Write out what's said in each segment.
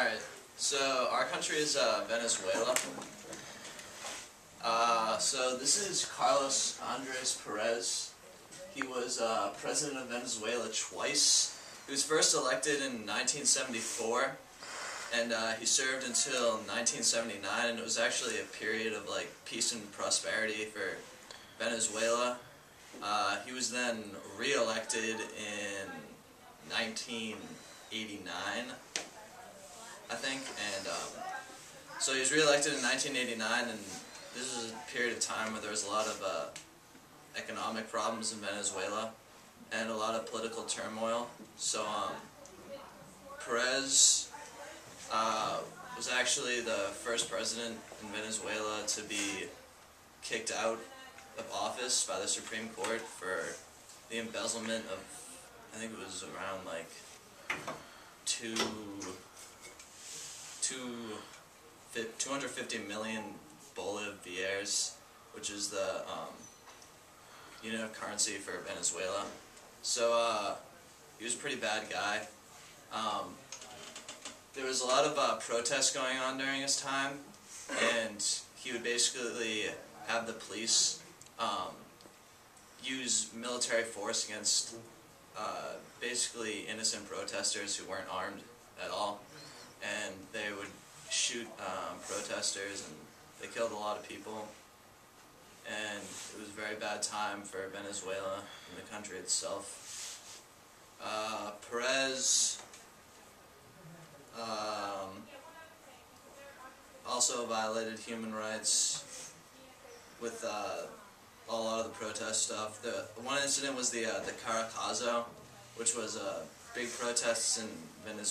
Alright, so our country is Venezuela. So this is Carlos Andres Perez. He was president of Venezuela twice. He was first elected in 1974, and he served until 1979, and it was actually a period of peace and prosperity for Venezuela. He was then re-elected in 1989, I think, and so he was re-elected in 1989, and this was a period of time where there was a lot of economic problems in Venezuela and a lot of political turmoil. So Perez was actually the first president in Venezuela to be kicked out of office by the Supreme Court for the embezzlement of, I think it was around $250 million bolivars, which is the unit of currency for Venezuela. So he was a pretty bad guy. There was a lot of protests going on during his time, and he would basically have the police use military force against basically innocent protesters who weren't armed at all, and they would shoot protesters, and they killed a lot of people, and it was a very bad time for Venezuela and the country itself. Perez also violated human rights with a lot of the protest stuff. The one incident was the Caracazo, which was big protests in the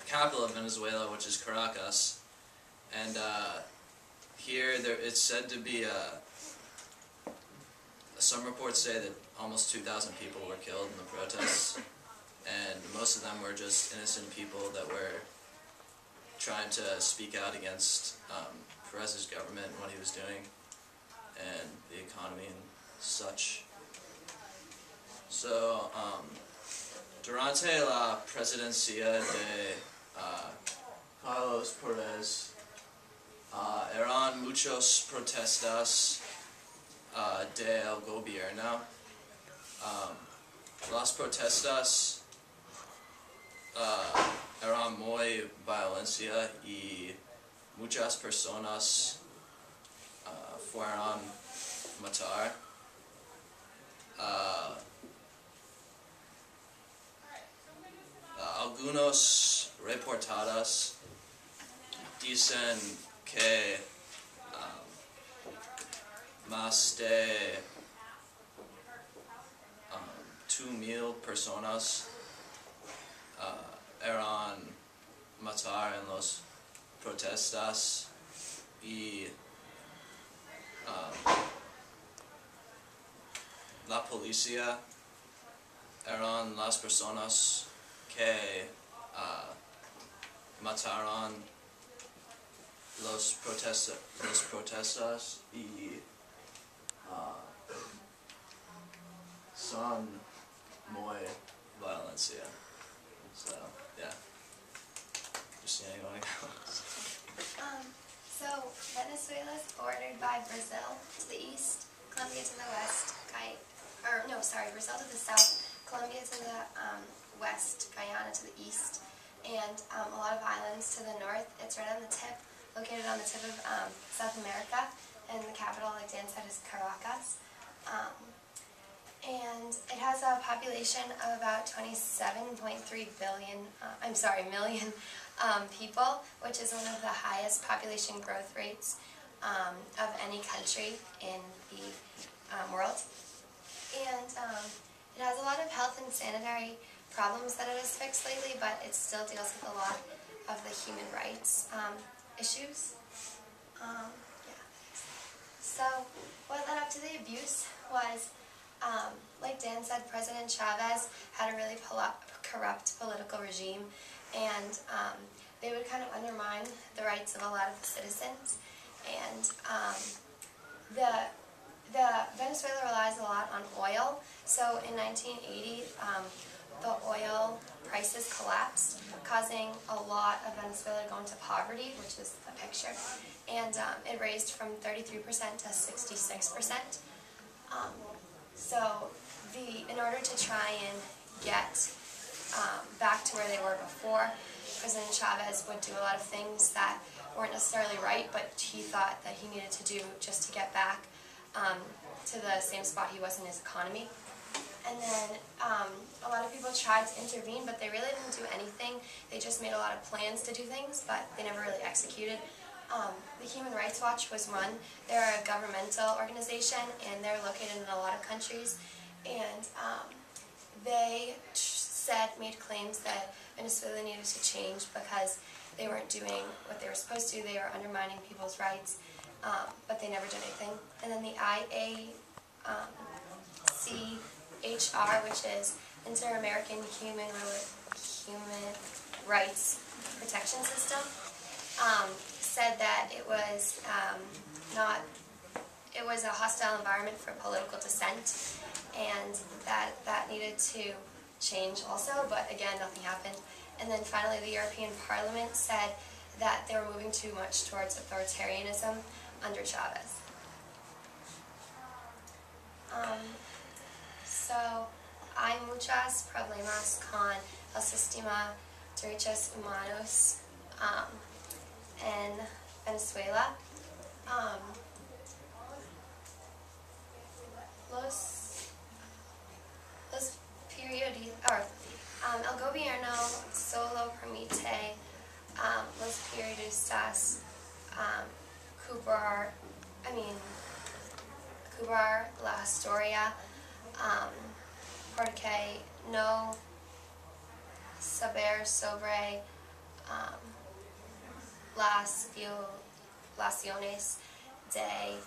capital of Venezuela, which is Caracas, and here it's said to be some reports say that almost 2,000 people were killed in the protests, and most of them were just innocent people that were trying to speak out against Perez's government and what he was doing and the economy and such. So, durante la presidencia de Carlos Perez eran muchos protestas del gobierno. Las protestas eran muy violencia y muchas personas fueron matar. Algunos reportados dicen que más de 2,000 personas eran matar en los protestas y la policía eran las personas que mataron los protestas y son muy violencia. So, yeah. Christina, you want to go? So, Venezuela is bordered by Brazil to the east, Colombia to the west, Brazil to the south, Colombia to the west, Guyana to the east, and a lot of islands to the north. It's right on the tip, located on the tip of South America, and the capital, like Dan said, is Caracas. And it has a population of about 27.3 million people, which is one of the highest population growth rates of any country in the world. And it has a lot of health and sanitary problems that it has fixed lately, but it still deals with a lot of the human rights issues. So what led up to the abuse was, like Dan said, President Chavez had a really corrupt political regime, and they would kind of undermine the rights of a lot of the citizens. And the Venezuela relies a lot on oil, so in 1980, the oil prices collapsed, causing a lot of Venezuela to go into poverty, which is the picture, and it raised from 33% to 66%. So in order to try and get back to where they were before, President Chavez would do a lot of things that weren't necessarily right, but he thought that he needed to do just to get back to the same spot he was in his economy. And then a lot of people tried to intervene, but they really didn't do anything. They just made a lot of plans to do things, but they never really executed. The Human Rights Watch was one. They're a governmental organization, and they're located in a lot of countries. And they made claims that Venezuela needed to change because they weren't doing what they were supposed to. They were undermining people's rights, but they never did anything. And then the IACHR, which is Inter-American Human Rights Protection System, said that it was it was a hostile environment for political dissent, and that needed to change also, but again, nothing happened. And then finally, the European Parliament said that they were moving too much towards authoritarianism under Chavez. So, hay muchos problemas con el sistema de derechos humanos en Venezuela. El gobierno solo permite los periodistas cubrir la historia porque no saber sobre las violaciones de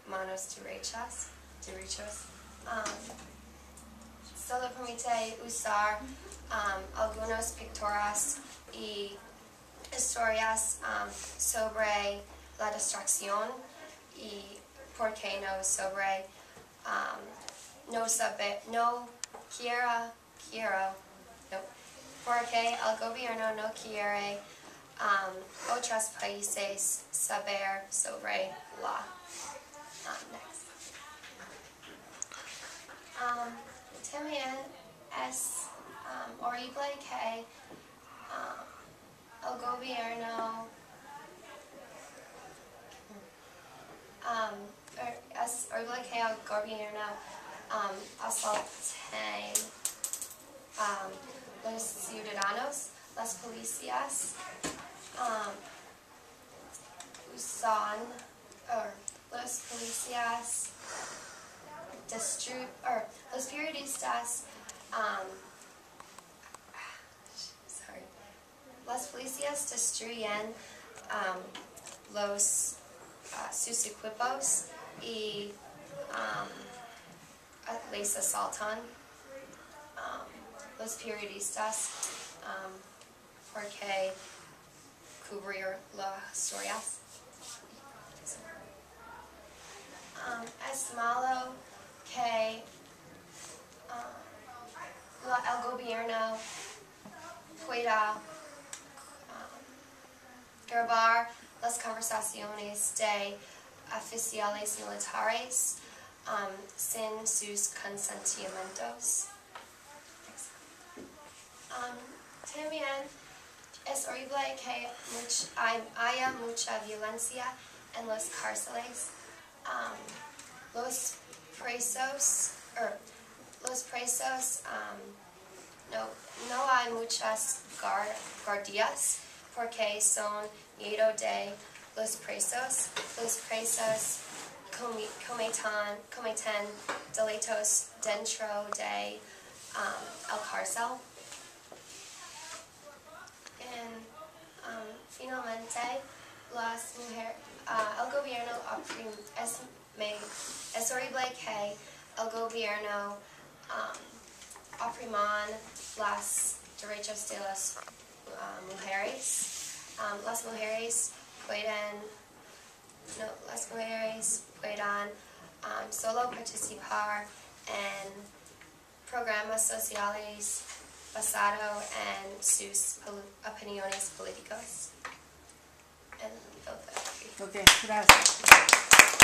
humanos derechos. Solo permite usar algunas picturas y historias sobre la destrucción y porque porque el gobierno no quiere otros países saber sobre la. Next. También es horrible que el gobierno asalte los ciudadanos. Las policías los periodistas las policías destruyen sus equipos y les asaltan los periodistas porque cubrir las historias. Es malo que el gobierno pueda grabar las conversaciones de oficiales militares sin sus consentimientos. También es horrible que haya mucha violencia en las cárceles. Los presos no hay muchas guardias porque son miedo de los presos. Los presos cometen delitos dentro de el cárcel. Finalmente, el gobierno es horrible que el gobierno opriman los derechos de las mujeres. Las mujeres pueden solo participar en programas sociales basado en sus opiniones políticos. And Ok, gracias.